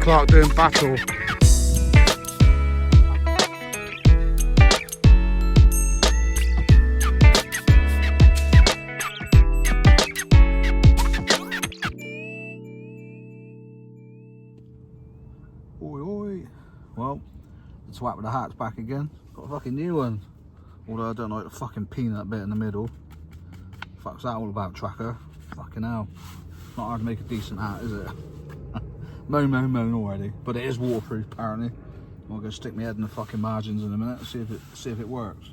o'clock doing battle. Oi oi. Well, the twat with the hat's back again. Got a fucking new one. Although I don't like the fucking peanut bit in the middle. Fuck's that all about, tracker? Fucking hell. Not hard to make a decent hat, is it? moan already. But it is waterproof apparently. I'm gonna stick my head in the fucking margins in a minute and see if it works.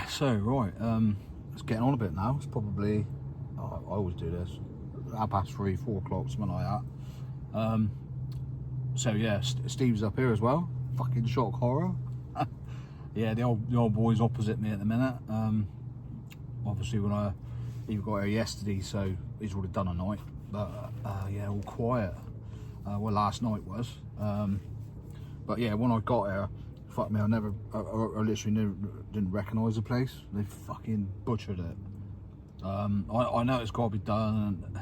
So right, it's getting on a bit now. It's probably, I always do this, 3:30, 4 o'clock, something like that. So yeah, Steve's up here as well. Fucking shock horror. Yeah, the old boy's opposite me at the minute. Obviously when he got here yesterday, so he's already done a night. But yeah, all quiet. Well, last night was. But yeah, when I got here, fuck me, I literally didn't recognise the place. They fucking butchered it. I know it's got to be done, and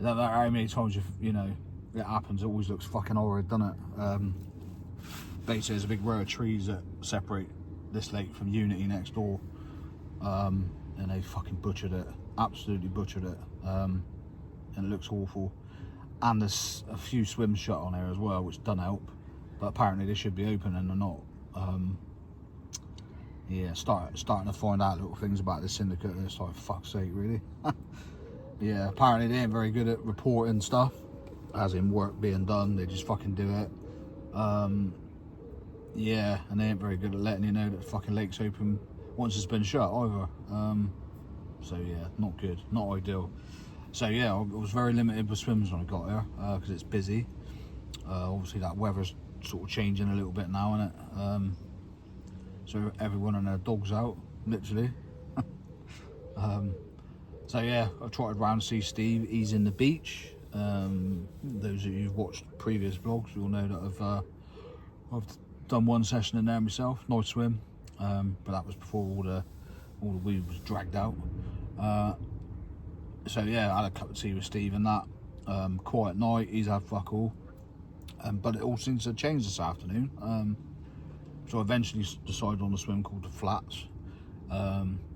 no matter how many times you know it happens, it always looks fucking horrid, doesn't it? Basically, there's a big row of trees that separate this lake from Unity next door, and they fucking butchered it, absolutely butchered it, and it looks awful. And there's a few swims shut on here as well, which doesn't help. But apparently they should be open and they're not. Yeah, starting to find out little things about the Syndicate. It's like, fuck's sake, really. Yeah, apparently they ain't very good at reporting stuff, as in work being done. They just fucking do it. Yeah, and they ain't very good at letting you know that the fucking lake's open once it's been shut either. So yeah, not good, not ideal. So yeah, I was very limited with swims when I got here because it's busy. Obviously that weather's sort of changing a little bit now, isn't it? So everyone and their dog's out, literally. So yeah, I trotted round to see Steve. He's in the beach. Those of you who've watched previous vlogs, you'll know that I've done one session in there myself, nice swim. But that was before all the weed was dragged out. So yeah, I had a cup of tea with Steve and that. Quiet night, he's had fuck all. But it all seems to have changed this afternoon. So I eventually decided on a swim called the Flats,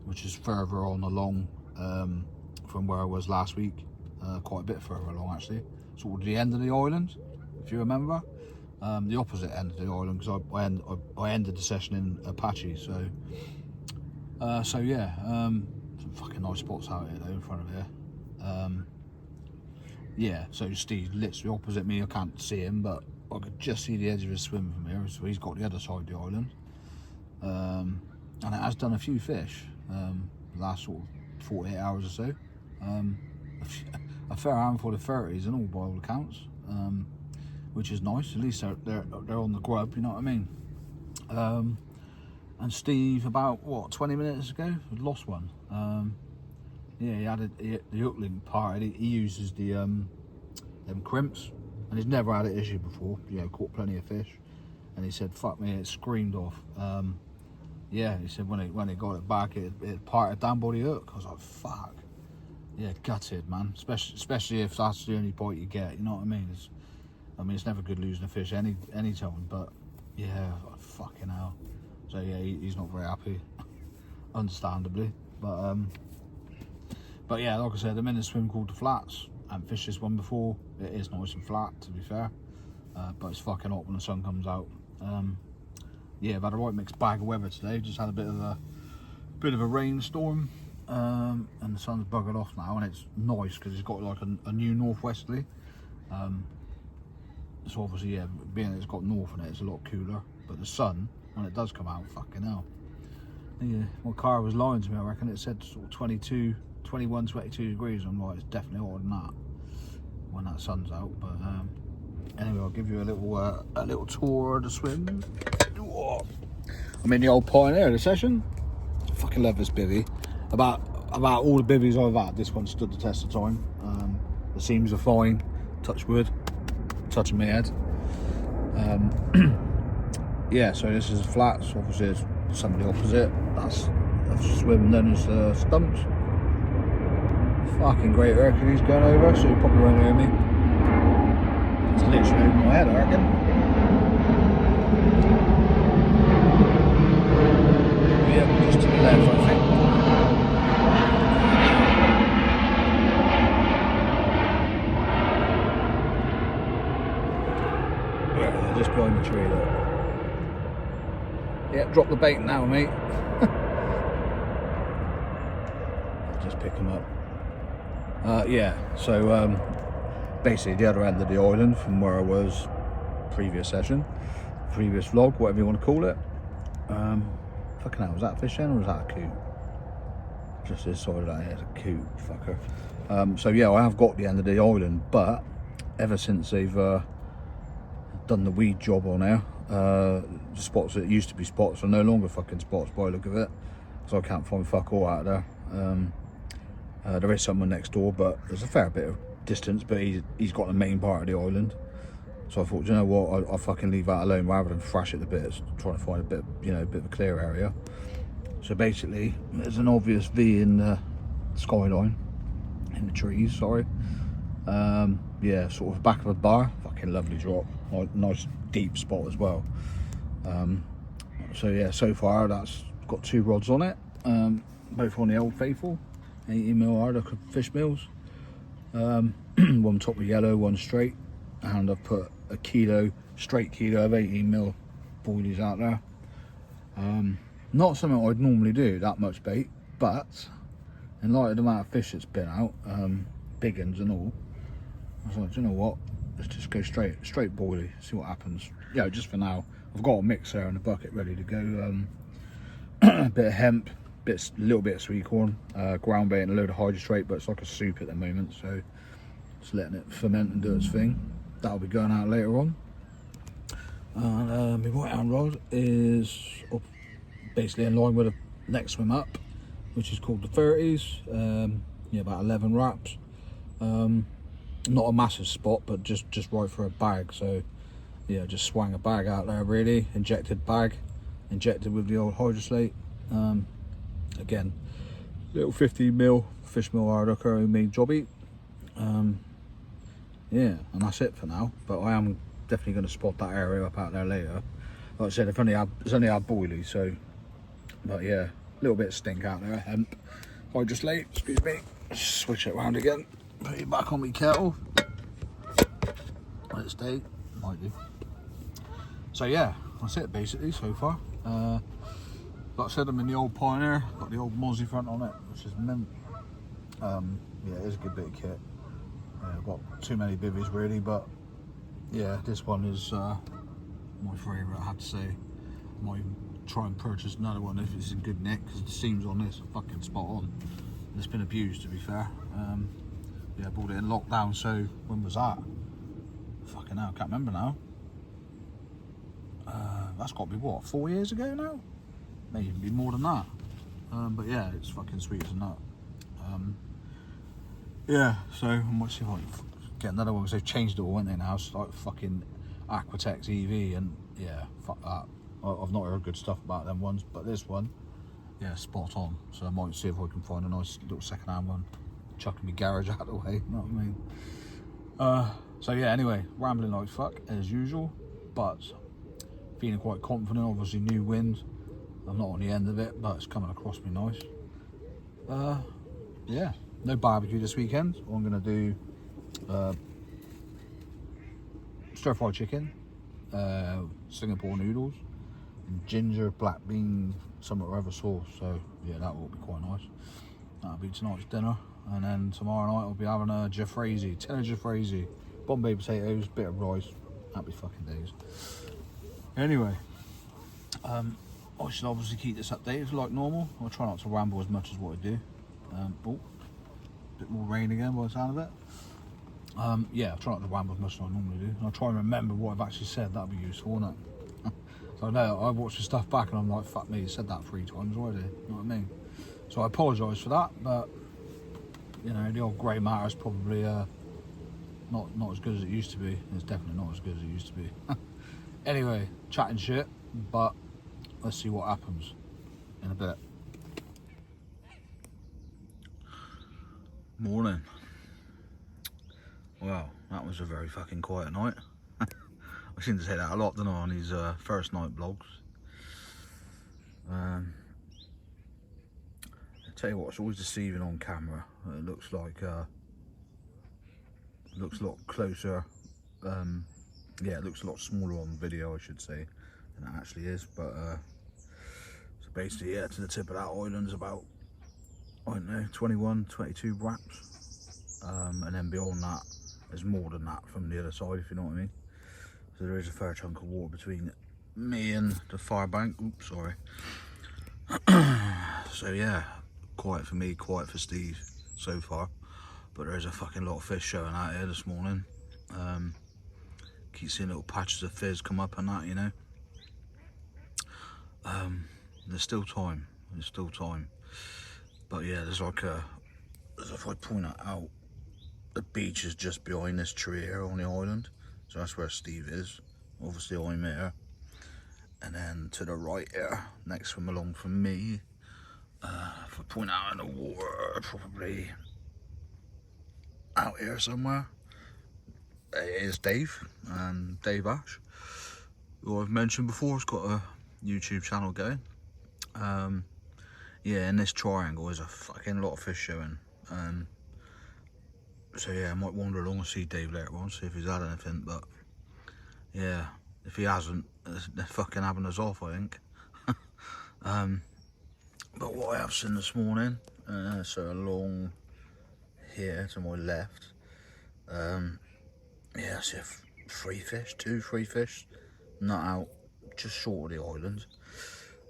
which is further on along from where I was last week. Quite a bit further along actually. Sort of the end of the island, if you remember. The opposite end of the island, because I ended the session in Apache. So yeah, some fucking nice spots out here though in front of here. Yeah, so Steve's literally opposite me. I can't see him, but I could just see the edge of his swim from here. So he's got the other side of the island, and it has done a few fish the last sort of 48 hours or so. A fair handful of 30s and all by all accounts, which is nice. At least they're on the grub, you know what I mean. And Steve, about what, 20 minutes ago, lost one. Yeah, he had the hook link part. He uses the them crimps, and he's never had an issue before. You know, caught plenty of fish, and he said, "Fuck me, it screamed off." Yeah, he said when he got it back, it parted down by the hook. I was like, "Fuck." Yeah, gutted, man. Especially if that's the only bite you get. You know what I mean? It's never good losing a fish any time. But yeah, like, fucking hell. So yeah, he's not very happy, understandably. But yeah, like I said, I'm in a swim called the Flats. I haven't fished this one before. It is nice and flat, to be fair. But it's fucking hot when the sun comes out. Yeah, I've had a right mixed bag of weather today. Just had a bit of a rainstorm, and the sun's buggered off now, and it's nice because it's got like a new northwesterly. So obviously, yeah, being that it's got north in it, it's a lot cooler. But the sun, when it does come out, fucking hell. Yeah, my car was lying to me. I reckon it said sort of 21, 22 degrees. I'm like, it's definitely hotter than that when that sun's out. But anyway, I'll give you a little tour of the swim. I'm in the old Pioneer of the session. I fucking love this bivvy. About all the bivvies I've had, this one stood the test of time. The seams are fine. Touch wood. Touching my head. Yeah, so this is Flats. Obviously, it's somebody opposite. That's swimming then is Stumps. Fucking great Hercules going over, so you probably won't hear me. It's literally over my head, I reckon. Yeah, just to the left, I think. Yeah, just behind the tree, look. Yeah, drop the bait now, mate. Just pick them up. Yeah, so basically the other end of the island from where I was previous session, previous vlog, whatever you want to call it. Fucking hell, was that a fish then or was that a coot? Just this side of that here's a coot, fucker. So yeah, I have got the end of the island, but ever since they've done the weed job on there, the spots that used to be spots are no longer fucking spots by the look of it, so I can't find fuck all out of there. There is someone next door, but there's a fair bit of distance, but he's got the main part of the island. So I thought, you know what, I'll fucking leave that alone rather than thrash it to bits, trying to find a bit, you know, a bit of a clear area. So basically, there's an obvious V in the skyline, in the trees, sorry. Yeah, sort of back of a bar, fucking lovely drop, nice deep spot as well. So yeah, so far that's got 2 rods on it, both on the Old Faithful 18mm hard fish meals. One top of yellow, one straight, and I've put a straight kilo of 18mm boilies out there. Not something I'd normally do, that much bait, but in light of the amount of fish that's been out, big uns and all, I was like, do you know what, let's just go straight boilie, see what happens. Yeah, just for now. I've got a mixer and a bucket ready to go. A bit of hemp, a little bit of sweet corn, ground bait and a load of hydrastrate, but it's like a soup at the moment, so just letting it ferment and do its thing. That'll be going out later on. And my right hand rod is up, basically in line with the next swim up, which is called the 30s. Yeah, about 11 wraps. Not a massive spot, but just right for a bag. So yeah, just swang a bag out there, really. Injected bag, injected with the old hydroslate. Again, little 15mm fish meal hard hooker, homemade jobby. Yeah, and that's it for now, but I am definitely going to spot that area up out there later. Like I said, it's only had boilies, so, but yeah, a little bit of stink out there, hemp, hydraslate, excuse me. Switch it around again, put it back on my kettle, let it stay, might do. So yeah, that's it basically so far. Like I said, I'm in the old Pioneer, got the old Mozzie front on it, which is mint. Yeah, it is a good bit of kit. I've got too many bivvies really, but yeah, this one is my favourite, I had to say. I might even try and purchase another one if it's in good nick, because the seams on this are fucking spot on. It's been abused, to be fair. Yeah, I bought it in lockdown, so when was that? Fucking hell, I can't remember now. That's got to be what, 4 years ago now? Maybe even be more than that. But yeah, it's fucking sweet as a nut. Yeah, so I might see if I can get another one, because they've changed it all, haven't they now? It's like fucking Aquatex EV, and yeah, fuck that. I've not heard good stuff about them ones, but this one, yeah, spot on. So I might see if I can find a nice little second-hand one, chucking my garage out of the way, you know what I mean? So yeah, anyway, rambling like fuck, as usual, but feeling quite confident. Obviously new wind, I'm not on the end of it, but it's coming across me nice. Yeah, no barbecue this weekend. I'm going to do stir-fried chicken, Singapore noodles, and ginger, black bean, some or other sauce. So yeah, that will be quite nice. That'll be tonight's dinner. And then tomorrow night I'll be having a Jafrazy, tin of Jafrazy, Bombay potatoes, bit of rice. Happy fucking days. Anyway, I should obviously keep this updated like normal. I'll try not to ramble as much as what I do. Oh, bit more rain again by the sound of it. Yeah, I'll try not to ramble as much as I normally do. And I'll try and remember what I've actually said. That'll be useful, won't it? So I know I watched the stuff back and I'm like, fuck me, you said that 3 times already. You know what I mean? So I apologise for that, but you know, the old grey matter is probably not as good as it used to be. It's definitely not as good as it used to be. Anyway, chatting shit, but let's see what happens in a bit. Morning. Well, that was a very fucking quiet night. I seem to say that a lot, don't I, on these first night vlogs. I tell you what, it's always deceiving on camera. It looks like, looks a lot closer. Yeah, it looks a lot smaller on video, I should say, than it actually is. But so basically, yeah, to the tip of that island is about, I don't know, 21, 22 wraps, and then beyond that, there's more than that from the other side, if you know what I mean. So there is a fair chunk of water between me and the far bank. Oops, sorry. So yeah, quiet for me, quiet for Steve so far. But there's a fucking lot of fish showing out here this morning. Keep seeing little patches of fizz come up and that, you know. There's still time. There's still time. But yeah, there's like a, as if I point that out, the beach is just behind this tree here on the island. So that's where Steve is. Obviously I'm here. And then to the right here, next swim along from me, if I point out in the water, probably out here somewhere, it is Dave, Dave Ash, who I've mentioned before. He's got a YouTube channel going. Yeah, in this triangle there's a fucking lot of fish showing. So yeah, I might wander along and see Dave later on, see if he's had anything, but yeah, if he hasn't, they're fucking having us off, I think. But what I have seen this morning, so along here to my left, yeah, I see three fish, two, three fish, not out, just short of the island.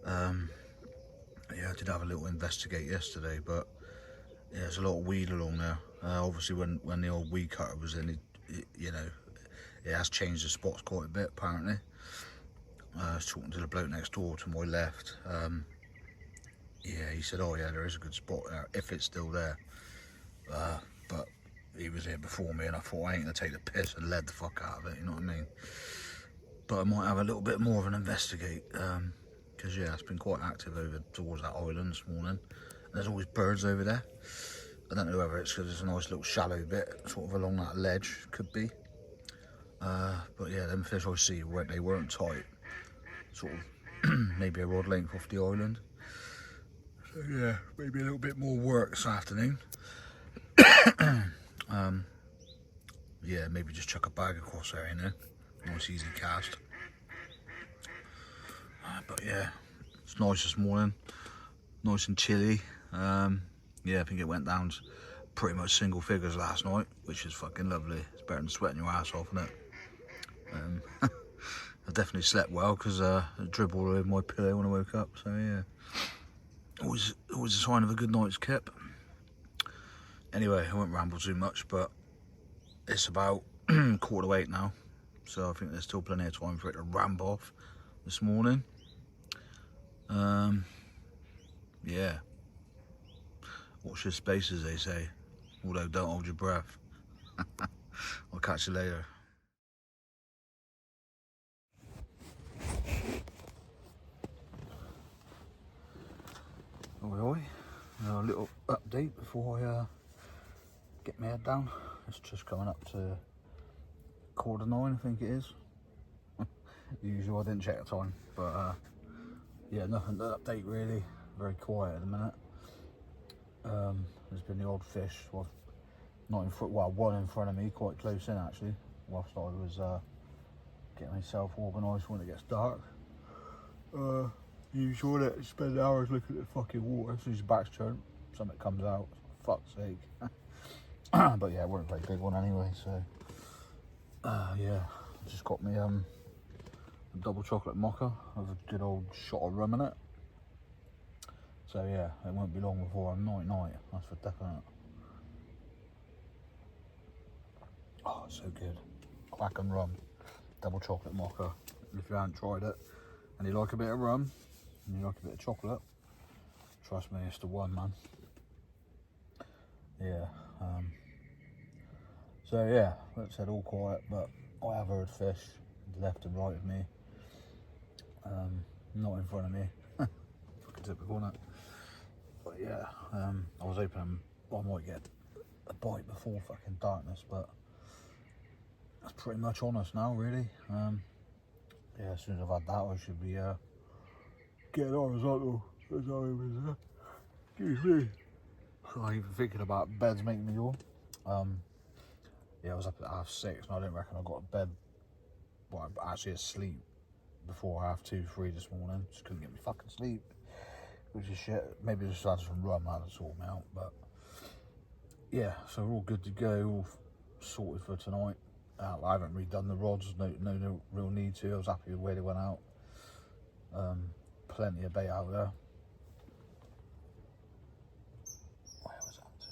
Yeah, I did have a little investigate yesterday, but yeah, there's a lot of weed along there. Obviously, when the old weed cutter was in, it, you know, it has changed the spots quite a bit, apparently. I was talking to the bloke next door to my left. Yeah, he said, oh yeah, there is a good spot there, if it's still there. But he was here before me, and I thought, I ain't gonna take the piss and lead the fuck out of it, you know what I mean? But I might have a little bit more of an investigate, because yeah, it's been quite active over towards that island this morning. There's always birds over there. I don't know whether it's because it's a nice little shallow bit, sort of along that ledge, could be. But yeah, them fish I see, they weren't tight. Sort of maybe a rod length off the island. So yeah, maybe a little bit more work this afternoon. Yeah, maybe just chuck a bag across there, you know. Nice easy cast. But yeah, it's nice this morning. Nice and chilly. Yeah, I think it went down to pretty much single figures last night, which is fucking lovely. It's better than sweating your ass off, isn't it? I definitely slept well because I dribbled all over my pillow when I woke up. So yeah, always a sign of a good night's kip. Anyway, I won't ramble too much, but it's about 7:45 now, so I think there's still plenty of time for it to ramp off this morning. Yeah, watch your space, as they say, although don't hold your breath. I'll catch you later. Oi, a little update before I get my head down. It's just coming up to 9:15, I think it is. Usual, I didn't check the time, but yeah, nothing to update really. Very quiet at the minute. There's been the odd fish, well, not in front, well, one in front of me, quite close in actually, whilst I was getting myself organised when it gets dark. Usual that you spend hours looking at the fucking water, as soon as your back's turned, something comes out, for fuck's sake. But yeah, it weren't a very big one anyway, so yeah, just got me a double chocolate mocha with a good old shot of rum in it. So yeah, it won't be long before I'm night, that's for definite. Oh, it's so good. Quack and rum, double chocolate mocha. If you haven't tried it and you like a bit of rum and you like a bit of chocolate, trust me, it's the one, man. Yeah, so yeah, like I said, all quiet, but I have heard fish left and right of me. Not in front of me. Fucking typical, isn't it? But yeah, I was hoping I might get a bite before fucking darkness, but that's pretty much on us now, really. Yeah, as soon as I've had that, I should be getting horizontal. Excuse me. I'm even thinking about beds making me yawn. Yeah, I was up at 6:30 and I didn't reckon I got to bed. Well, I'm actually asleep before 2:30, 3 this morning. Just couldn't get me fucking sleep, which is shit. Maybe just had some rum out to sort me out, but yeah, so we're all good to go, all sorted for tonight. I haven't redone the rods, no real need to. I was happy with the way they went out. Plenty of bait out there. Where was that to?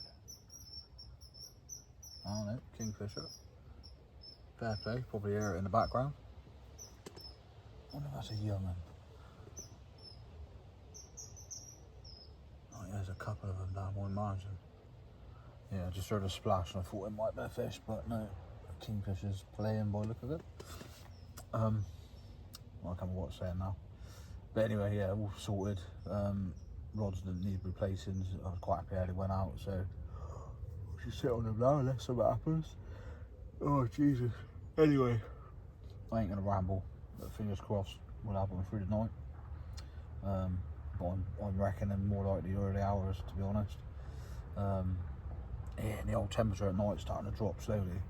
I don't know, kingfisher. Fair play, probably hear it in the background. I wonder if that's a young one. Oh, yeah, there's a couple of them down one margin. Yeah, I just heard a splash and I thought it might be a fish, but no, kingfisher's playing by the look of it. Well, I can't remember what I'm saying now. But anyway, yeah, all sorted. Rods didn't need replacing. I was quite happy how they went out, so we should sit on them now unless something happens. Oh, Jesus. Anyway, I ain't going to ramble, but fingers crossed we'll have one through the night. But I'm reckoning more like the early hours, to be honest. Yeah, and the old temperature at night is starting to drop slowly.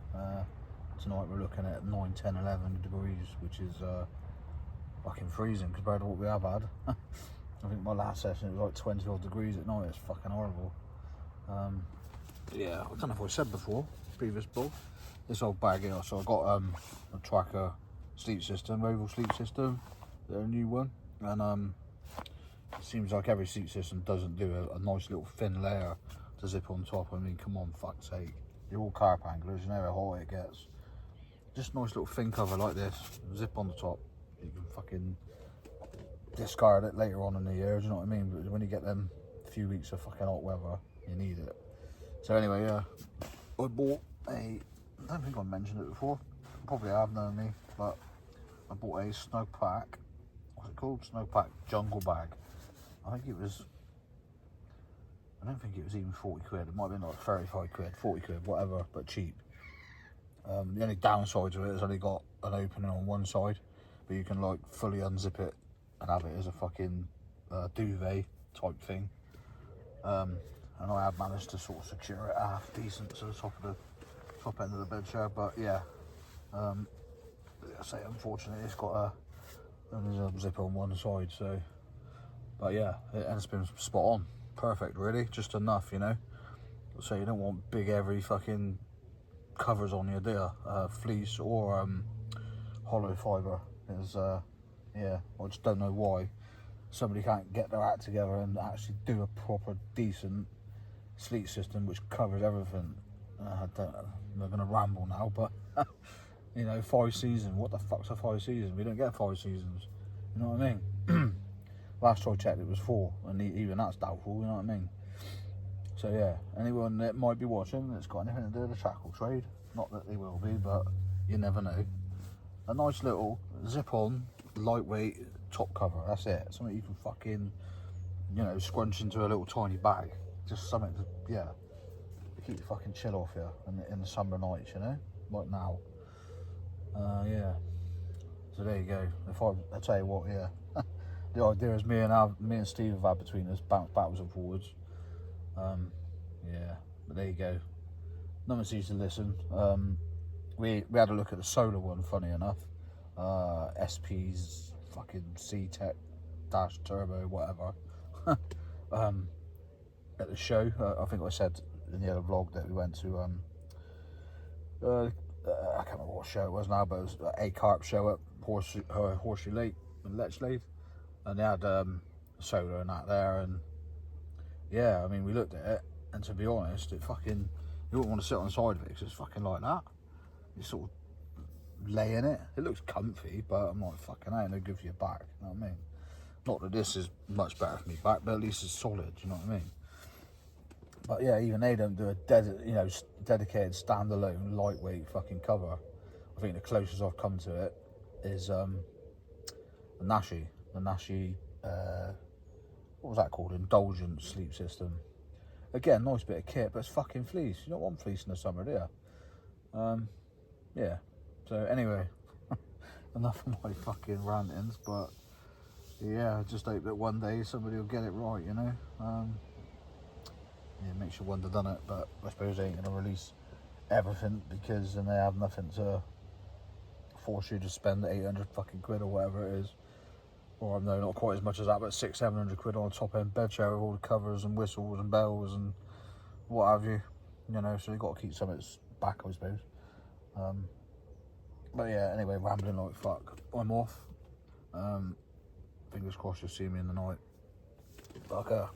Tonight we're looking at 9, 10, 11 degrees, which is fucking freezing compared to what we have had. I think my last session it was like 20 odd degrees at night. It's fucking horrible. Yeah, I don't know if I said before, previous ball, this old bag here. So I got a tracker sleep system, oval sleep system, a new one, and it seems like every sleep system doesn't do a nice little thin layer to zip on top. I mean, come on, fuck's sake. You're all carp anglers, you know how hot it gets. Just a nice little thin cover like this, zip on the top. You can fucking discard it later on in the year, do you know what I mean? But when you get them few weeks of fucking hot weather, you need it. So anyway, yeah, I bought I don't think I mentioned it before, probably have known me, but I bought a Snowpack, what's it called? Snowpack jungle bag. I don't think it was even 40 quid, it might have been like 35 quid, 40 quid, whatever, but cheap. The only downside to it is only got an opening on one side, but you can like fully unzip it and have it as a fucking duvet type thing. And I have managed to sort of secure it half decent to the top end of the bed chair, but yeah, I say unfortunately it's got only a zip on one side, so, but yeah, it's been spot on, perfect really, just enough, you know. So you don't want big heavy fucking covers on you, do you? Fleece or hollow fibre is yeah, I just don't know why somebody can't get their act together and actually do a proper decent sleep system which covers everything. I don't know, I'm gonna ramble now, but you know, 5 seasons, what the fuck's a 5 seasons? We don't get 5 seasons, you know what I mean? Last I checked it was 4, and even that's doubtful, you know what I mean? So yeah, anyone that might be watching that's got anything to do with the shackle trade, not that they will be, but you never know. A nice little zip-on, lightweight top cover, that's it. Something you can fucking, you know, scrunch into a little tiny bag. Just something to, yeah, to keep the fucking chill off you in the summer nights, you know, like now. Yeah. So there you go. I tell you what, yeah. The idea is me and Steve have had between us, bounce backwards and forwards. Yeah, but there you go. No one seems to listen. We had a look at the solar one, funny enough. SP's fucking C-Tech dash turbo, whatever. At the show, I think I said in the other vlog that we went to, I can't remember what show it was now, but it was a carp show at Horseshoe Lake in Letchlade, and they had solar and that there, and yeah, I mean, we looked at it, and to be honest, it fucking, you wouldn't want to sit on the side of it because it's fucking like that. You sort of lay in it. It looks comfy, but I'm like, fucking ain't no good for your back, you know what I mean? Not that this is much better for me back, but at least it's solid, you know what I mean? But yeah, even they don't do a dedicated standalone lightweight fucking cover. I think the closest I've come to it is the Nashi, what was that called? Indulgent sleep system. Again, nice bit of kit, but it's fucking fleece. You don't want fleece in the summer, do you? Yeah. So anyway, enough of my fucking rantings, but yeah, I just hope that one day somebody will get it right, you know. Yeah, it makes you wonder, doesn't it? But I suppose they ain't gonna release everything because then they have nothing to force you to spend 800 fucking quid or whatever it is. Or no, not quite as much as that, but 600-700 quid on a top end bed chair with all the covers and whistles and bells and what have you. You know, so you've got to keep some of it back, I suppose. But yeah, anyway, rambling like fuck. I'm off. Fingers crossed you'll see me in the night. Fucker.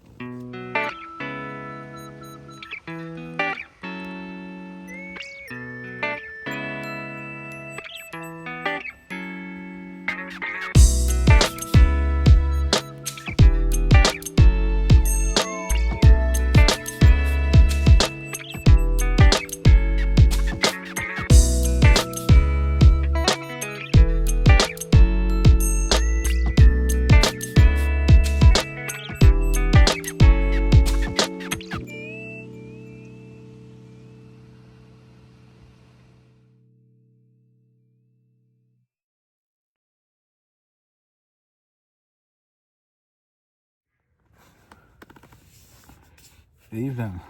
Evening.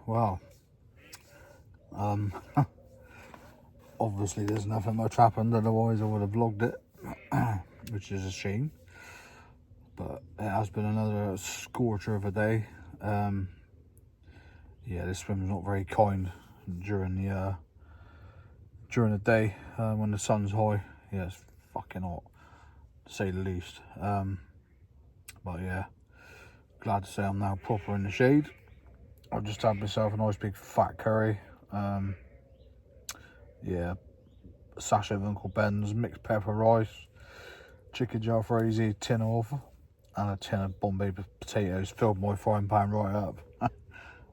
Well, obviously there's nothing much happened, otherwise I would have vlogged it, which is a shame. But it has been another scorcher of a day. Yeah, this swim's not very kind during the day when the sun's high. Yeah, it's fucking hot, to say the least. But yeah, glad to say I'm now proper in the shade. I've just had myself a nice big fat curry. Yeah, a sachet of Uncle Ben's mixed pepper rice, chicken jalfrezi, tin of, and a tin of Bombay potatoes. Filled my frying pan right up.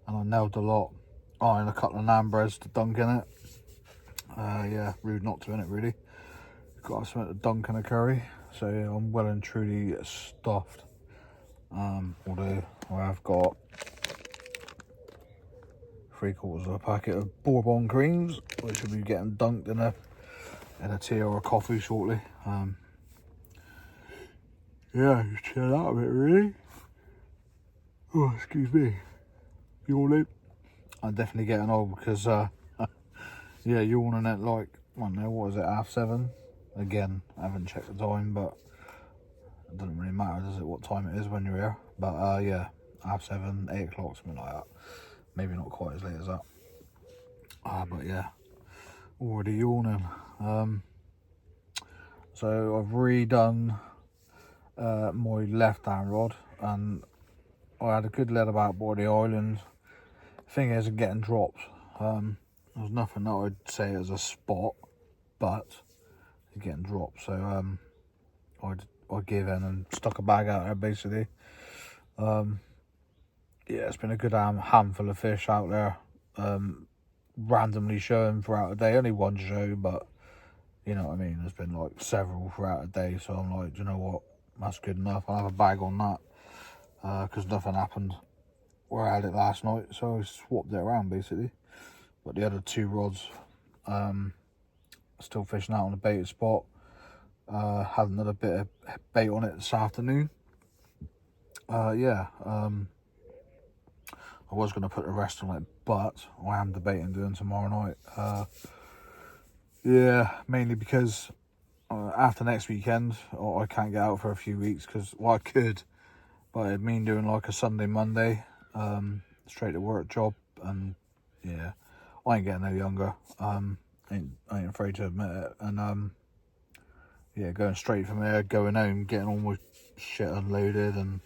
And I nailed a lot. Oh, and a couple of naan breads to dunk in it. Yeah, rude not to in it really. Got something to dunk in a curry. So yeah, I'm well and truly stuffed. Although I have got 3/4 of a packet of Bourbon creams, which will be getting dunked in a tea or a coffee shortly. Yeah, just chill out a bit really. Oh, excuse me. Yawning. I'm definitely getting old because yeah, yawning at like, I don't know, what is it, 7:30? Again, I haven't checked the time, but it doesn't really matter, does it, what time it is when you're here? But yeah, 7:30, 8 o'clock, something like that. Maybe not quite as late as that. But yeah, already yawning. So I've redone my left hand rod, and I had a good lead about by the island. Thing is, I'm getting drops. There's nothing that I'd say as a spot, but it's getting dropped. So I gave in and stuck a bag out there basically. Yeah, it's been a good handful of fish out there. Randomly showing throughout the day. Only one show, but you know what I mean. There's been like several throughout the day. So I'm like, do you know what? That's good enough. I'll have a bag on that because nothing happened where I had it last night. So I swapped it around basically. But the other 2 rods, still fishing out on a baited spot. Had another bit of bait on it this afternoon. Yeah, I was going to put the rest on it, but I am debating doing tomorrow night. Yeah, mainly because after next weekend, I can't get out for a few weeks because, well, I could, but it'd mean doing like a Sunday, Monday, straight to work job, and yeah, I ain't getting no younger. I ain't afraid to admit it, and yeah, going straight from there, going home, getting all my shit unloaded and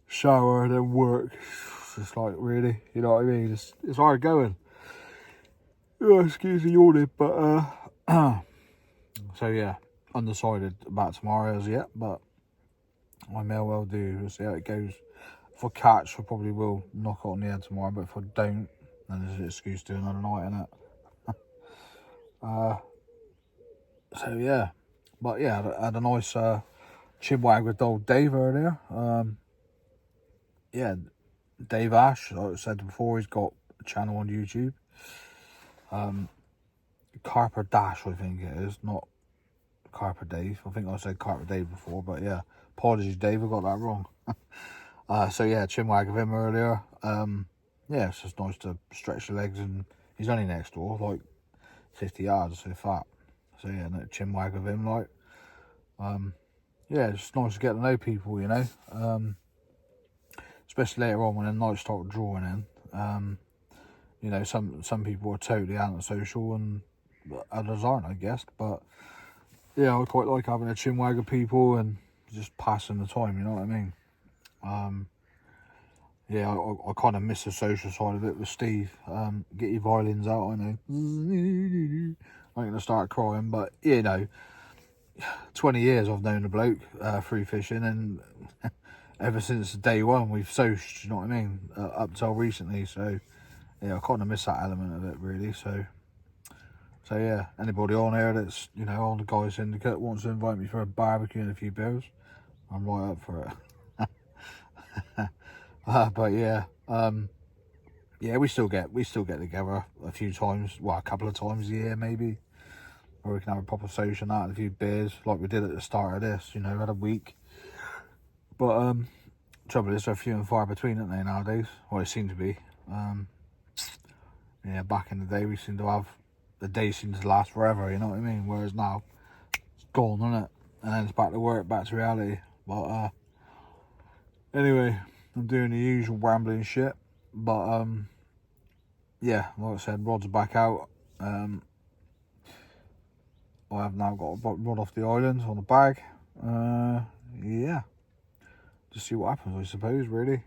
shower, then work. It's just like, really, you know what I mean? It's hard going. Oh, excuse the yawning, but so yeah, undecided about tomorrow as yet, but I may well do. We'll see how it goes. If I catch, I probably will knock it on the head tomorrow, but if I don't, then there's an excuse to do another night in it. So yeah, but yeah, I had a nice chinwag with old Dave earlier. Yeah, Dave Ash, like I said before, he's got a channel on YouTube. Carper Dash, I think it is, not Carper Dave. I think I said Carper Dave before, but yeah, apologies Dave, I got that wrong. So yeah, chin wag of him earlier. Yeah, it's just nice to stretch the legs, and he's only next door, like 50 yards, if that. So yeah, no chin wag of him, like. Yeah, it's just nice to get to know people, you know. Especially later on when the nights start drawing in. You know, some people are totally antisocial and others aren't, I guess. But yeah, I quite like having a chin wag of people and just passing the time, you know what I mean? Yeah, I kind of miss the social side of it with Steve. Get your violins out, I know. I'm going to start crying, but you know, 20 years I've known the bloke through fishing, and ever since day one we've socied, you know what I mean, up till recently. So yeah, I kind of miss that element of it really. So yeah, anybody on here that's, you know, on the Guys Syndicate wants to invite me for a barbecue and a few beers, I'm right up for it. But yeah, yeah, we still get together a few times, well, a couple of times a year maybe, or we can have a proper social night and a few beers like we did at the start of this, you know, had a week. But trouble is they're few and far between, aren't they, nowadays? Well, they seem to be. Yeah, back in the day we seemed to have, the day seemed to last forever, you know what I mean? Whereas now it's gone, isn't it? And then it's back to work, back to reality. But anyway, I'm doing the usual rambling shit. But yeah, like I said, rods are back out. I have now got a rod off the island on the bag. Yeah, just see what happens, I suppose, really.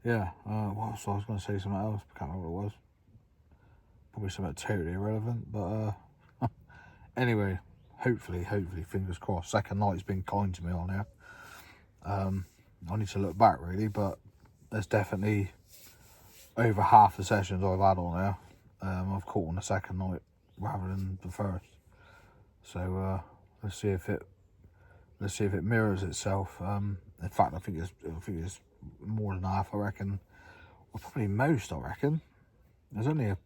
Yeah, what else? I was going to say something else, I can't remember what it was. Probably something totally irrelevant, but anyway, hopefully, fingers crossed. Second night's been kind to me on here. I need to look back really, but there's definitely over half the sessions I've had on there I've caught on the second night rather than the first. So let's see if it mirrors itself. In fact, I think it's more than half, I reckon. Well, probably most, I reckon. I think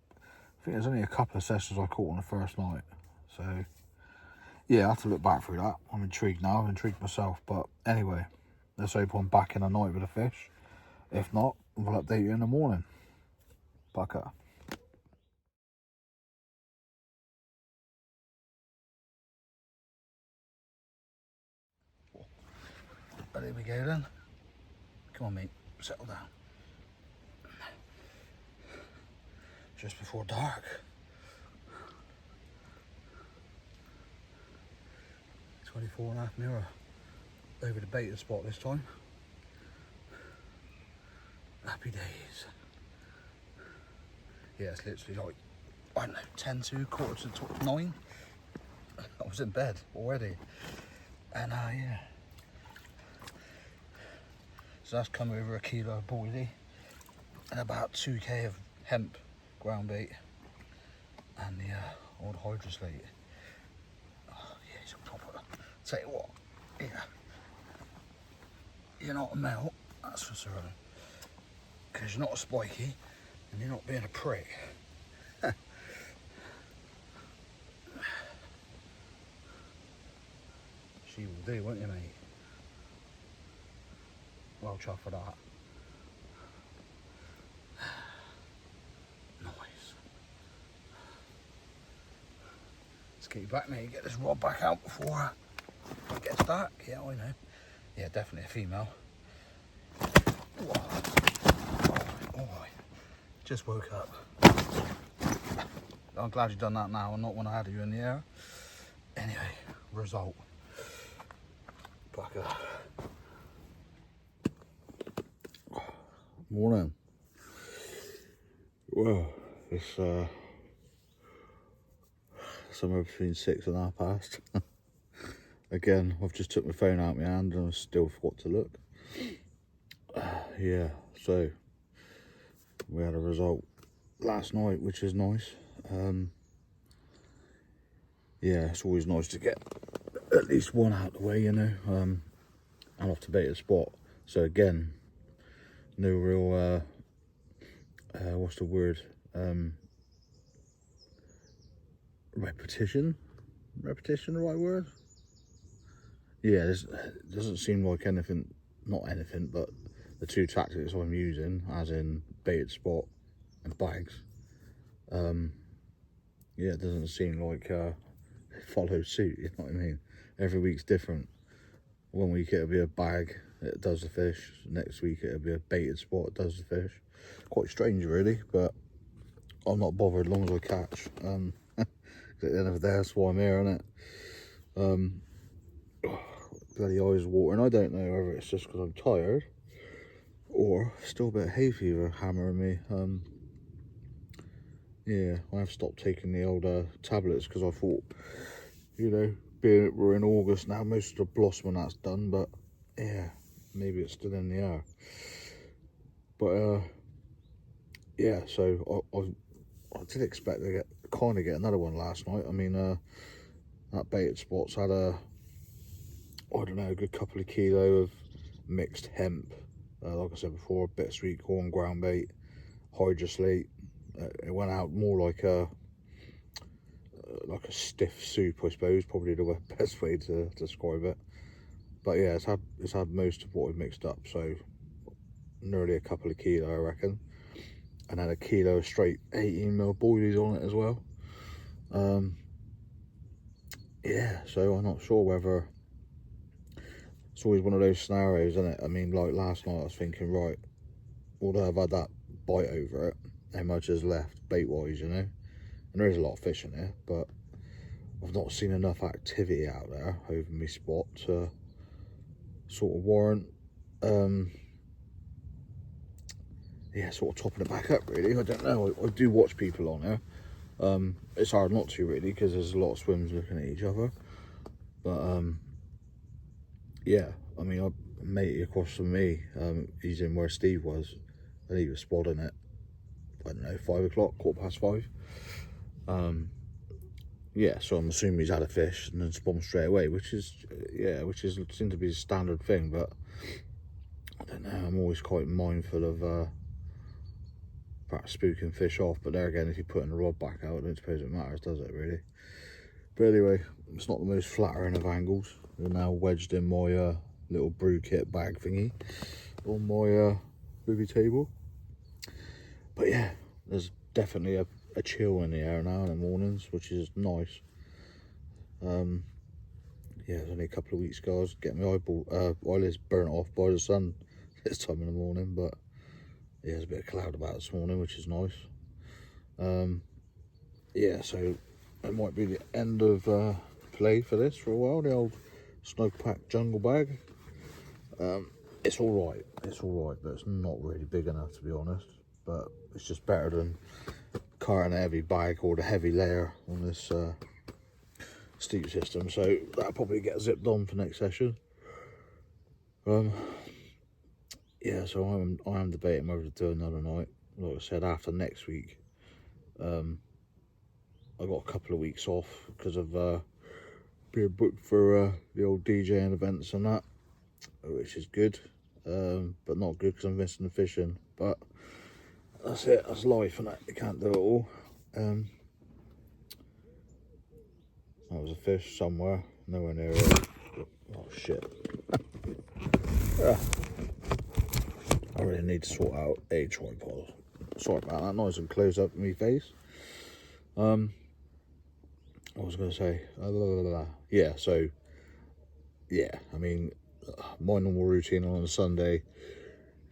there's only a couple of sessions I caught on the first night. So yeah, I have to look back through that. I'm intrigued now. I'm intrigued myself. But anyway, let's hope I'm back in a night with a fish. If not, we'll update you in the morning. Pucker. But there we go then. Come on, mate. Settle down. Just before dark. 24.5 mirror over the baited spot this time. Happy days. Yeah, it's literally like, I don't know, 10 to, quarter to 9. I was in bed already. And yeah. So that's come over a kilo of boilie and about 2k of hemp ground bait and the old hydroslate. Oh yeah, he's a proper, tell you what, yeah, you're not a melt, that's for certain, because you're not a spiky and you're not being a prick. She will do, won't you, mate? Well, chuff for that. Nice. Let's get you back, mate. Get this rod back out before it gets dark. Yeah, I know. Yeah, definitely a female. Oh, just woke up. I'm glad you've done that now and not when I had you in the air. Anyway, result. Back up. Morning. Well, it's somewhere between 6 and 1/2 past. Again, I've just took my phone out of my hand and I still forgot to look. Yeah, so we had a result last night, which is nice. Yeah, it's always nice to get at least one out of the way, you know. I'm off to bait a spot, so again, no real what's the word, repetition the right word? Yeah, it doesn't seem like anything, not anything, but the two tactics I'm using, as in baited spot and bags, yeah, it doesn't seem like they follow suit, you know what I mean? Every week's different. One week it'll be a bag, it does the fish. Next week it'll be a baited spot, it does the fish. Quite strange really, but I'm not bothered as long as I catch. At the end of the day, that's why I'm here, isn't it? Bloody eyes watering. I don't know whether it's just because I'm tired or still a bit of hay fever hammering me. Yeah, I have stopped taking the old tablets because I thought, you know, being that we're in August now, most of the blossoming that's done, but yeah, maybe it's still in the air. But yeah, so I did expect to get another one last night. I mean, that baited spot's had I don't know, a good couple of kilo of mixed hemp. Like I said before, a bit of sweet corn, ground bait, hydroslate. It went out more like a stiff soup, I suppose, probably the best way to describe it. But yeah, it's had most of what we've mixed up, so nearly a couple of kilo, I reckon. And then a kilo of straight 18mm boilies on it as well. Yeah, so I'm not sure whether it's always one of those scenarios, isn't it? I mean, like last night I was thinking, right, although I've had that bite over it, how much is left bait wise, you know? And there is a lot of fish in there, but I've not seen enough activity out there over my spot to sort of warrant yeah, sort of topping it back up really. I don't know, I do watch people on there. It's hard not to really, because there's a lot of swims looking at each other, but yeah, I mean, a mate across from me, he's in where Steve was, and he was spotting it, I don't know, 5 o'clock, 5:15. Yeah, so I'm assuming he's had a fish and then spawned straight away, which is seems to be a standard thing, but I don't know, I'm always quite mindful of perhaps spooking fish off, but there again, if you're putting the rod back out, I don't suppose it matters, does it really? But anyway, it's not the most flattering of angles. They're now wedged in my little brew kit bag thingy on my movie table. But yeah, there's definitely a chill in the air now in the mornings, which is nice. Yeah, it was only a couple of weeks ago I was getting my eyelids burnt off by the sun this time in the morning, but yeah, there's a bit of cloud about this morning, which is nice. Yeah, so it might be the end of play for this for a while, the old snug pack jungle bag. It's all right, but it's not really big enough, to be honest. But it's just better than carrying a heavy bag or the heavy layer on this steep system, so that'll probably get zipped on for next session. Yeah, so I am debating whether to do another night. Like I said, after next week, I got a couple of weeks off because of being booked for the old DJing events and that, which is good, but not good because I'm missing the fishing. But that's it, that's life, and you can't do it all. That was a fish somewhere, nowhere near it. Oh shit. I really need to sort out a tripod. Sorry about that, nice and close up in my face. I was going to say, yeah, so, yeah, I mean, my normal routine on a Sunday,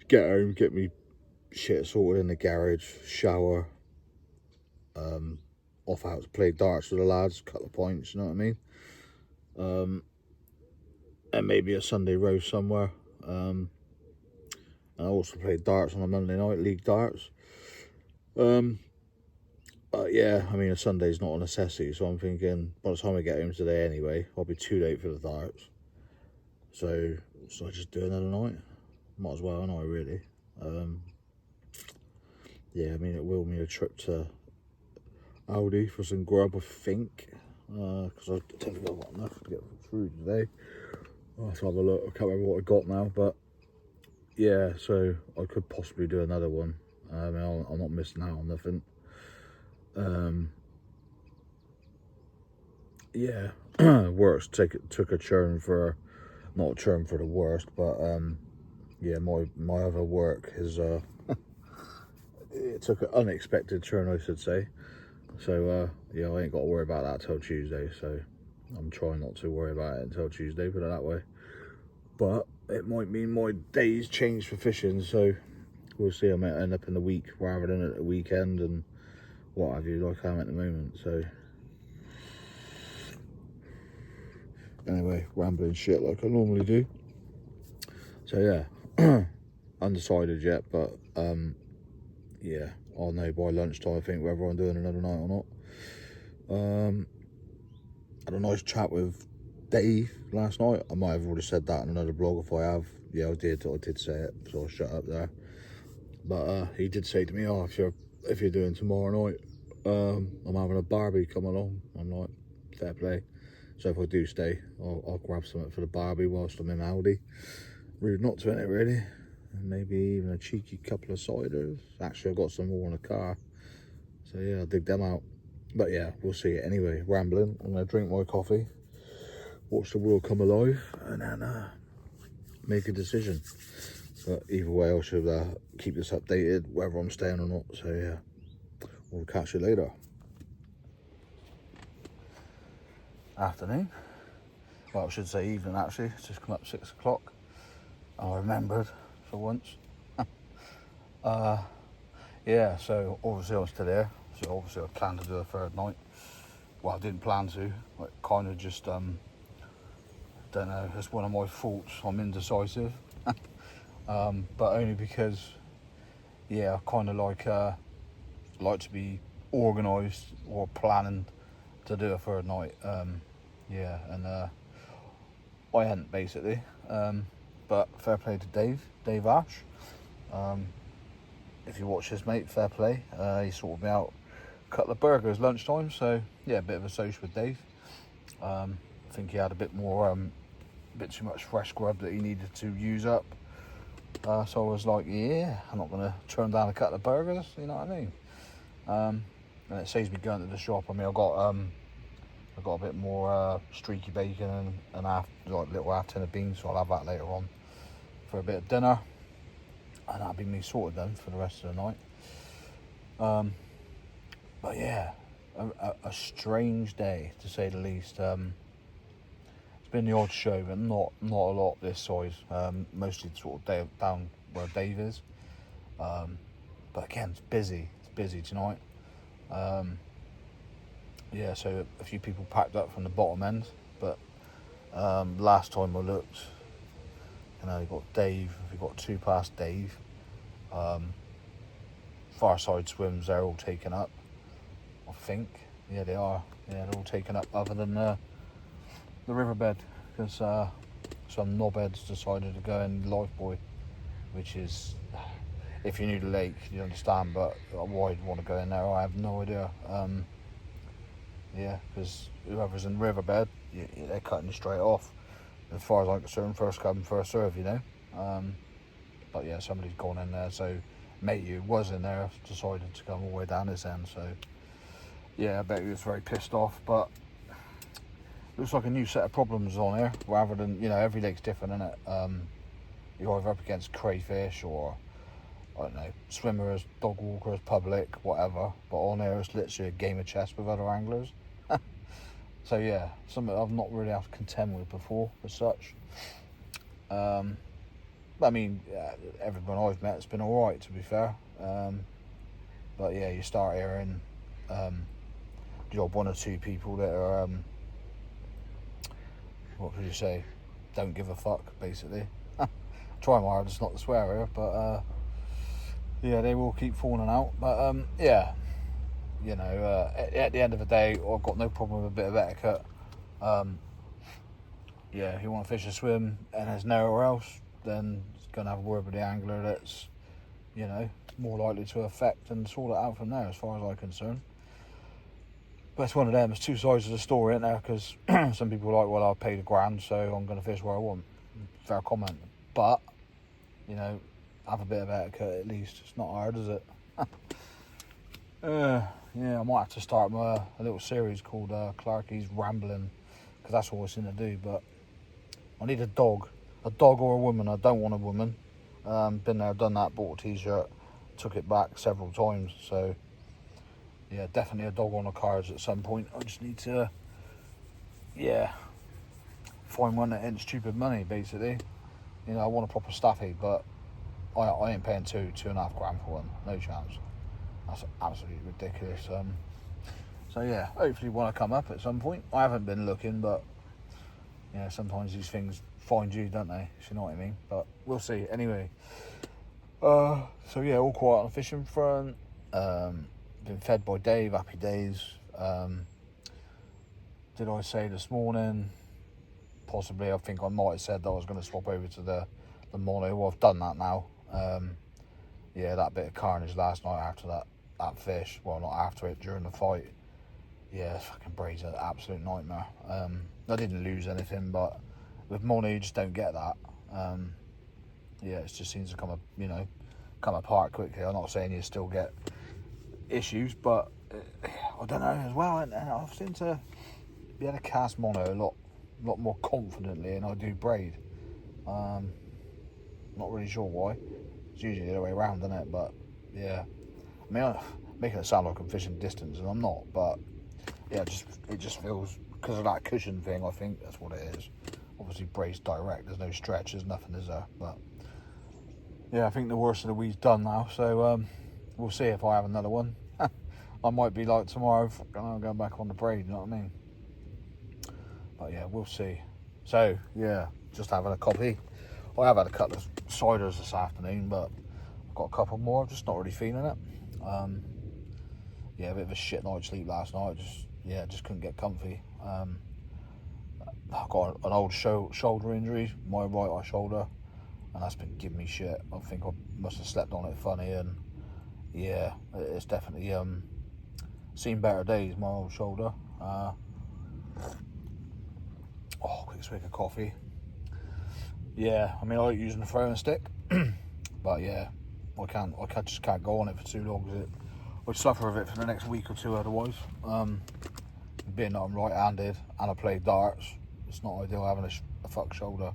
get home, get me shit sorted in the garage, shower, off out to play darts with the lads, a couple of pints, you know what I mean? And maybe a Sunday roast somewhere. And I also played darts on a Monday night, league darts. But yeah, I mean, a Sunday's not a necessity, so I'm thinking by the time I get home today anyway, I'll be too late for the darts. So I just do another night. Might as well, aren't I, really? Yeah, I mean, it will mean a trip to Aldi for some grub, I think. Because I don't think I've got enough to get through today. I'll have to have a look. I can't remember what I got now, but yeah, so I could possibly do another one. I mean, I'm not missing out on nothing. yeah, works took a turn for, not a turn for the worst, but yeah, my other work is it took an unexpected turn, I should say. So yeah, I ain't got to worry about that till Tuesday. So I'm trying not to worry about it until Tuesday, put it that way. But it might mean my days change for fishing, so we'll see. I might end up in the week rather than at the weekend and what have you, like I am at the moment. So anyway, rambling shit like I normally do. So yeah, undecided yet, but yeah, I'll know by lunchtime, I think, whether I'm doing another night or not. Had a nice chat with Dave last night. I might have already said that in another blog. If I have, yeah, I did say it, so I'll shut up there. But he did say to me, oh, if you're doing tomorrow night, I'm having a barbie, come along. I'm like, fair play. So if I do stay, I'll grab something for the barbie whilst I'm in Aldi. Rude not to, innit, really? And maybe even a cheeky couple of ciders. Actually, I've got some more in the car, so yeah, I'll dig them out. But yeah, we'll see. Anyway, rambling. I'm gonna drink my coffee, watch the world come alive, and then make a decision. But either way, I should keep this updated, whether I'm staying or not. So yeah, we'll catch you later. Afternoon. Well, I should say evening, actually. It's just come up 6 o'clock. I remembered for once. Yeah, so obviously I was still here. So obviously I planned to do a third night. Well, I didn't plan to. Like, kind of just, don't know. It's one of my faults. I'm indecisive. But only because, yeah, I kind of like to be organised or planning to do a third night. Yeah, and I hadn't, basically. But fair play to Dave Ash. If you watch this, mate, fair play. He sorted me out a couple of burgers lunchtime, so yeah, a bit of a social with Dave. I think he had a bit too much fresh grub that he needed to use up. So I was like, yeah, I'm not gonna turn down a couple of burgers, you know what I mean? And it saves me going to the shop. I mean, I got a bit more streaky bacon and little half tin of beans, so I'll have that later on for a bit of dinner, and that'll be me sorted then for the rest of the night. But yeah, a strange day to say the least. It's been the odd show, but not a lot this size. Mostly sort of down where Dave is. But again, it's busy. It's busy tonight. Yeah, so a few people packed up from the bottom end, but last time I looked, you know, we've got two past Dave. Far side swims, they're all taken up, I think. Yeah, they are. Yeah, they're all taken up, other than the riverbed, because some knobheads decided to go in Lifebuoy, which is, if you knew the lake, you'd understand, but why you'd want to go in there, I have no idea. Yeah, because whoever's in riverbed, they're cutting you straight off. As far as I'm concerned, first come, first serve, you know. But yeah, somebody's gone in there, so mate who was in there decided to come all the way down this end, so yeah, I bet he was very pissed off. But looks like a new set of problems on here, rather than, you know, every lake's different, isn't it? You're either up against crayfish or, I don't know, swimmers, dog walkers, public, whatever. But on here it's literally a game of chess with other anglers. So yeah, something I've not really had to contend with before as such. But I mean, everyone I've met has been alright, to be fair. But yeah, you start hearing you got one or two people that are what would you say, don't give a fuck, basically. Try my hardest not to swear here, but yeah, they will keep falling out. But yeah, you know, at the end of the day, I've got no problem with a bit of etiquette. Yeah, if you want to fish or swim and there's nowhere else, then it's going to have a word with the angler that's, you know, more likely to affect, and sort it out from there, as far as I'm concerned. But it's one of them, it's two sides of the story, isn't there? Because some people are like, well, I paid $1,000, so I'm going to fish where I want. Fair comment. But, you know, have a bit of etiquette at least. It's not hard, is it? Yeah, I might have to start a little series called Clarky's Rambling, because that's all I seem to do. But I need a dog or a woman. I don't want a woman. Been there, done that. Bought a t-shirt, took it back several times. So yeah, definitely a dog on the cards at some point. I just need to, find one that ain't stupid money, basically. You know, I want a proper staffy, but I ain't paying $2.5 grand for one. No chance. That's absolutely ridiculous. So yeah, hopefully one will come up at some point. I haven't been looking, but yeah, sometimes these things find you, don't they? If you know what I mean. But we'll see. Anyway, so yeah, all quiet on the fishing front. Been fed by Dave. Happy days. Did I say this morning? Possibly. I think I might have said that I was going to swap over to the mono. Well, I've done that now. Yeah, that bit of carnage last night after that fish. Well, not after it, during the fight. Yeah, fucking braid's an absolute nightmare. I didn't lose anything, but with mono you just don't get that. Yeah, it just seems to come apart quickly. I'm not saying you still get issues, but I don't know as well. And I seem to be able to cast mono a lot more confidently than I do braid. Not really sure why. It's usually the other way around, isn't it? But yeah, I mean, I'm making it sound like I'm fishing distance, and I'm not. But yeah, it just feels, because of that cushion thing. I think that's what it is. Obviously, braid's direct. There's no stretch. There's nothing, is there? But yeah, I think the worst of the week's done now. So we'll see if I have another one. I might be like tomorrow, I'm going back on the braid. You know what I mean? But yeah, we'll see. So yeah, just having a coffee. I have had a couple of ciders this afternoon, but I've got a couple more. I'm just not really feeling it. Yeah, a bit of a shit night's sleep last night. Just couldn't get comfy. I've got an old shoulder injury, my right eye shoulder, and that's been giving me shit. I think I must have slept on it funny, and yeah, it's definitely seen better days, my old shoulder. Quick swig of coffee. Yeah, I mean, I like using the throwing stick, but yeah, I just can't go on it for too long, because I'd suffer of it for the next week or two otherwise. Being that I'm right-handed and I play darts, it's not ideal having a fuck shoulder.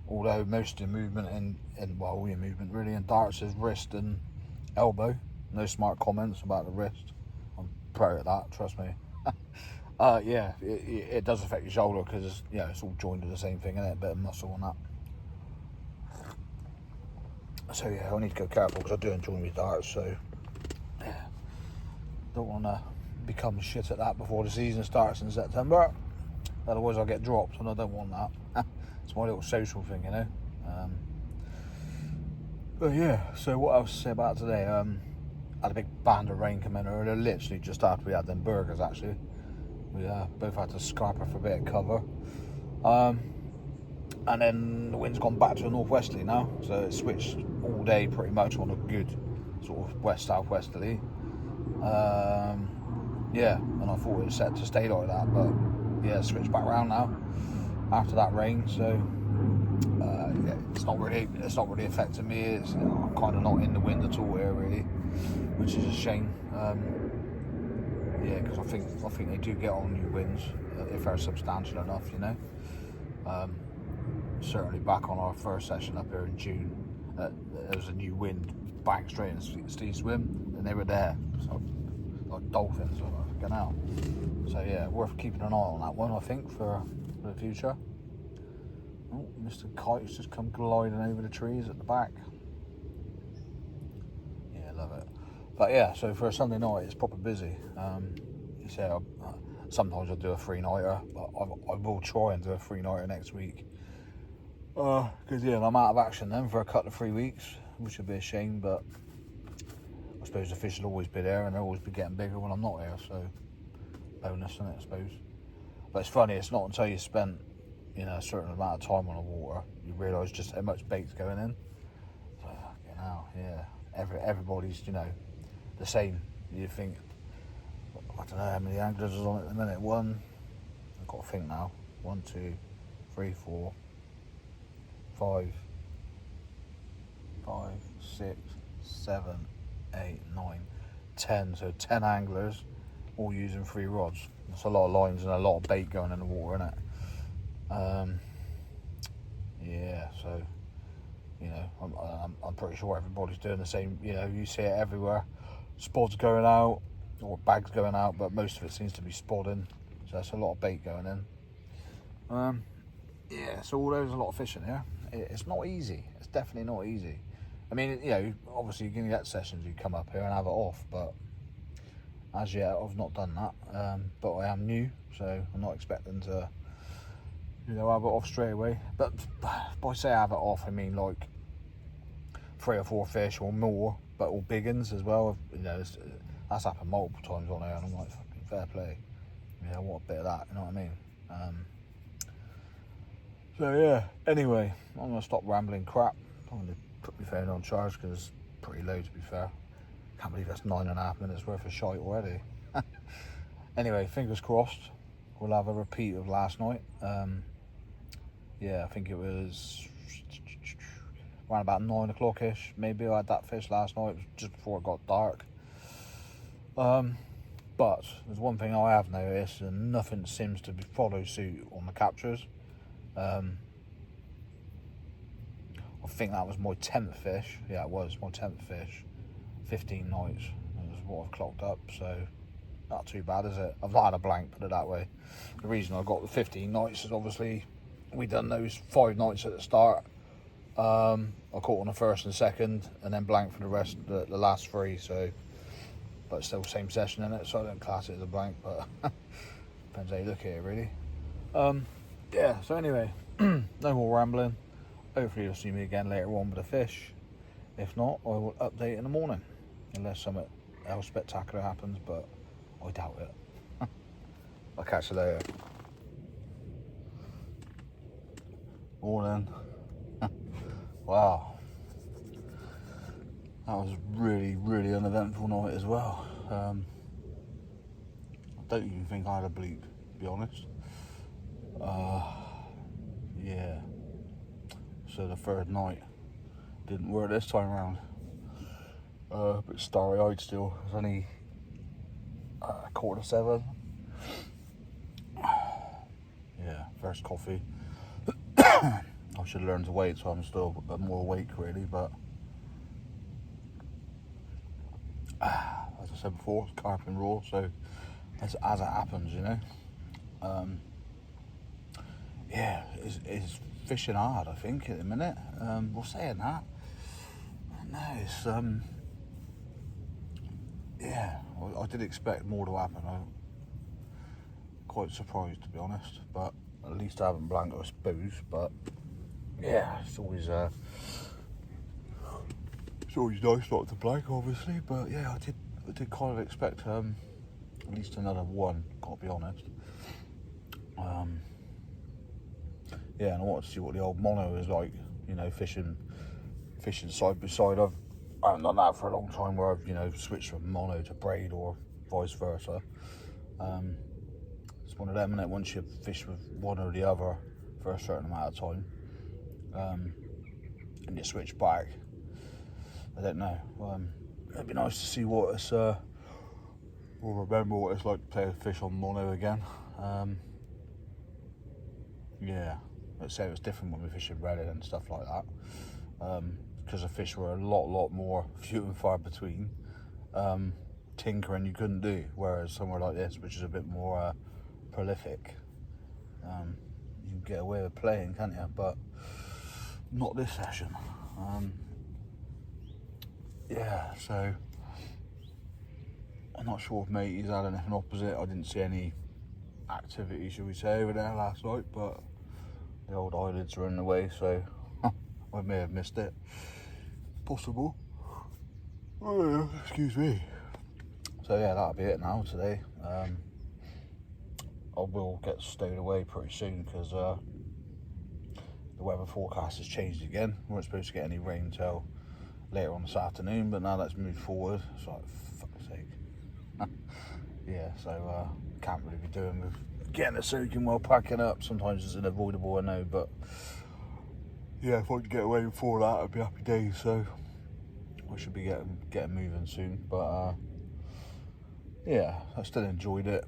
Although most of the movement all your movement really in darts is wrist and elbow. No smart comments about the wrist. I'm pro at that, trust me. Yeah, it does affect your shoulder, because it's all joined to the same thing, isn't it? A bit of muscle and that. So yeah, I need to go careful, because I do enjoy my darts. So yeah, don't want to become shit at that before the season starts in September. Otherwise I'll get dropped, and I don't want that. It's my little social thing, you know. But yeah, so what else to say about today? Had a big band of rain come in earlier, literally just after we had them burgers, actually. We both had to scarper for a bit of cover. And then the wind's gone back to a northwesterly now, so it switched all day pretty much on a good sort of west-southwesterly. Yeah, and I thought it was set to stay like that, but yeah, it switched back around now after that rain. So yeah, it's not really affecting me. It's I'm kind of not in the wind at all here, really, which is a shame. Yeah, because I think they do get on new winds if they're substantial enough, you know. Certainly back on our first session up here in June, there was a new wind bang straight in Steve's swim, and they were there, so, like dolphins, fucking hell. So yeah, worth keeping an eye on that one, I think, for the future. Oh, Mr. Kite's just come gliding over the trees at the back. Yeah, love it. But yeah, so for a Sunday night, it's proper busy. You say sometimes I'll do a 3-nighter, but I will try and do a 3-nighter next week. Because yeah, I'm out of action then for a couple of 3 weeks, which would be a shame, but I suppose the fish will always be there, and they'll always be getting bigger when I'm not here, so bonus, isn't it, I suppose. But it's funny, it's not until you spent a certain amount of time on the water you realise just how much bait's going in. So, yeah, everybody's the same. You think, I don't know how many anglers is on it at the minute. I've got to think now. 1, 2, 3, 4, 5, 6, 7, 8, 9, 10, so 10 anglers, all using 3 rods. That's a lot of lines and a lot of bait going in the water, isn't it? Yeah, so, you know, I'm pretty sure everybody's doing the same. You know, you see it everywhere. Spods going out, or bags going out, but most of it seems to be spodding. So that's a lot of bait going in. Yeah, so there's a lot of fish in here. It's not easy. It's definitely not easy. I mean, you know, obviously you're going to get sessions you come up here and have it off, but as yet I've not done that. But I am new, so I'm not expecting to, you know, have it off straight away. But by say have it off, I mean like 3 or 4 fish or more, but all big uns as well. You know, that's happened multiple times on here, and I'm like, fucking fair play. You know, what a bit of that, you know what I mean? So yeah, anyway, I'm going to stop rambling crap. I'm going to put my phone on charge because it's pretty low, to be fair. Can't believe that's 9.5 minutes worth of shite already. Anyway, fingers crossed, we'll have a repeat of last night. Yeah, I think it was around about 9 o'clock-ish. Maybe I had that fish last night, just before it got dark. But there's one thing I have noticed, and nothing seems to follow suit on the captures. I think that was my 10th fish. Yeah, it was my 10th fish. 15 nights. That was what I've clocked up, so not too bad, is it? I've not had a blank, put it that way. The reason I got the 15 nights is obviously we done those 5 nights at the start. I caught on the first and second, and then blank for the rest, the last 3. So, but still same session in it, so I don't class it as a blank. But depends how you look at it, really. Yeah. So anyway, no more rambling. Hopefully you'll see me again later on with a fish. If not, I will update in the morning, unless something else spectacular happens, but I doubt it. I'll catch you later. Morning. Wow. That was really, really uneventful night as well. I don't even think I had a bleep, to be honest. Yeah. So the third night didn't work this time around. A bit starry-eyed still. It was only 6:45. Yeah, first coffee. I should learn to wait, so I'm still more awake, really. But as I said before, it's carp and raw, so as it happens, you know. Yeah, it's fishing hard, I think, at the minute. Well, saying that, no, it's yeah, I did expect more to happen. I'm quite surprised, to be honest, but at least I haven't blanked, I suppose. But yeah, it's always nice not to blank, obviously. But yeah, I did kind of expect at least another one, gotta be honest. Yeah, and I wanted to see what the old mono is like, you know, fishing side by side. I haven't done that for a long time, where I've, you know, switched from mono to braid or vice versa. It's one of them, innit? Once you fish with one or the other for a certain amount of time, and you switch back, I don't know. It'd be nice to see what it's, or remember what it's like to play with fish on mono again. Yeah, let's say it was different when we fished Reddit and stuff like that, because the fish were a lot more few and far between. Tinkering you couldn't do, whereas somewhere like this, which is a bit more prolific, you can get away with playing, can't you? But not this session. Yeah, so I'm not sure if matey's had anything opposite. I didn't see any activity, shall we say, over there last night, but the old eyelids are in the way, so I may have missed it. Possible. Oh, excuse me. So yeah, that'll be it now today. I will get stowed away pretty soon, because the weather forecast has changed again. We weren't supposed to get any rain till later on this afternoon, but now let's move forward. It's like, for fuck's sake. Yeah, so can't really be doing with getting it soaking while packing up. Sometimes it's unavoidable, I know, but yeah, if I could get away before that, I'd be happy days. So I should be getting moving soon. But yeah, I still enjoyed it.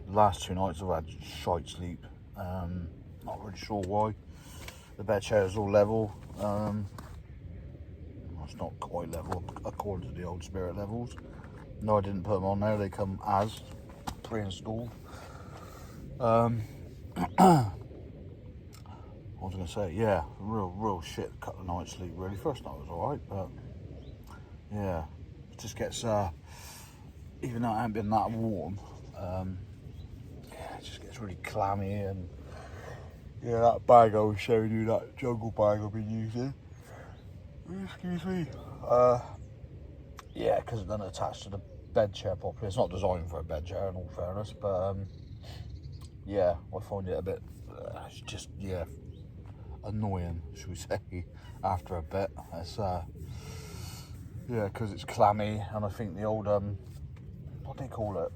Last 2 nights I've had shite sleep. Not really sure why. The bed chair is all level. Well, it's not quite level according to the old Spirit levels. No, I didn't put them on there. They come as pre-installed. What was I going to say? Yeah, real shit couple of nights sleep really. First night was alright, but yeah, it just gets, even though it hasn't been that warm, yeah, it just gets really clammy. And yeah, that bag I was showing you, that jungle bag I've been using, excuse me, yeah, because it doesn't attach to the bed chair properly. It's not designed for a bed chair in all fairness, but yeah, I find it a bit, it's just, yeah, annoying, should we say, after a bit. It's yeah, because it's clammy, and I think the old what do they call it,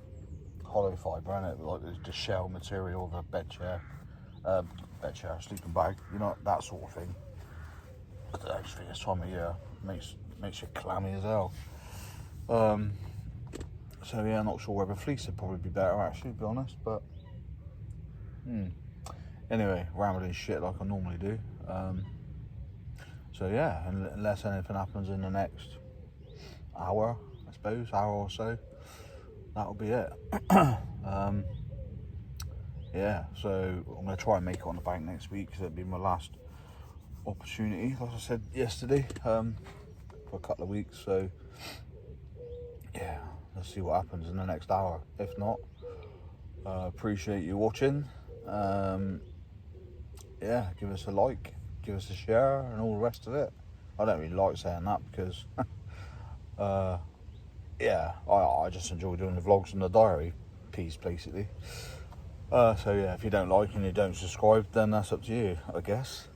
hollow fibre, isn't it, like the shell material of a bed chair, sleeping bag, you know, that sort of thing. I just think this time of year makes it clammy as hell. So yeah, I'm not sure whether fleece would probably be better actually, to be honest, but anyway, rambling shit like I normally do. So yeah, unless anything happens in the next hour, I suppose, hour or so, that'll be it. Yeah, so I'm going to try and make it on the bank next week, because it'll be my last opportunity, like I said yesterday, for a couple of weeks. So yeah, let's see what happens in the next hour. If not, appreciate you watching. Yeah, give us a like, give us a share, and all the rest of it. I don't really like saying that because yeah, I just enjoy doing the vlogs and the diary piece basically. So yeah, if you don't like and you don't subscribe, then that's up to you, I guess.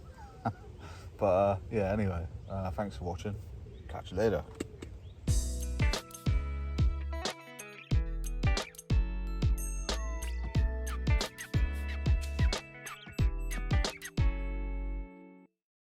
But yeah, anyway, thanks for watching. Catch you later.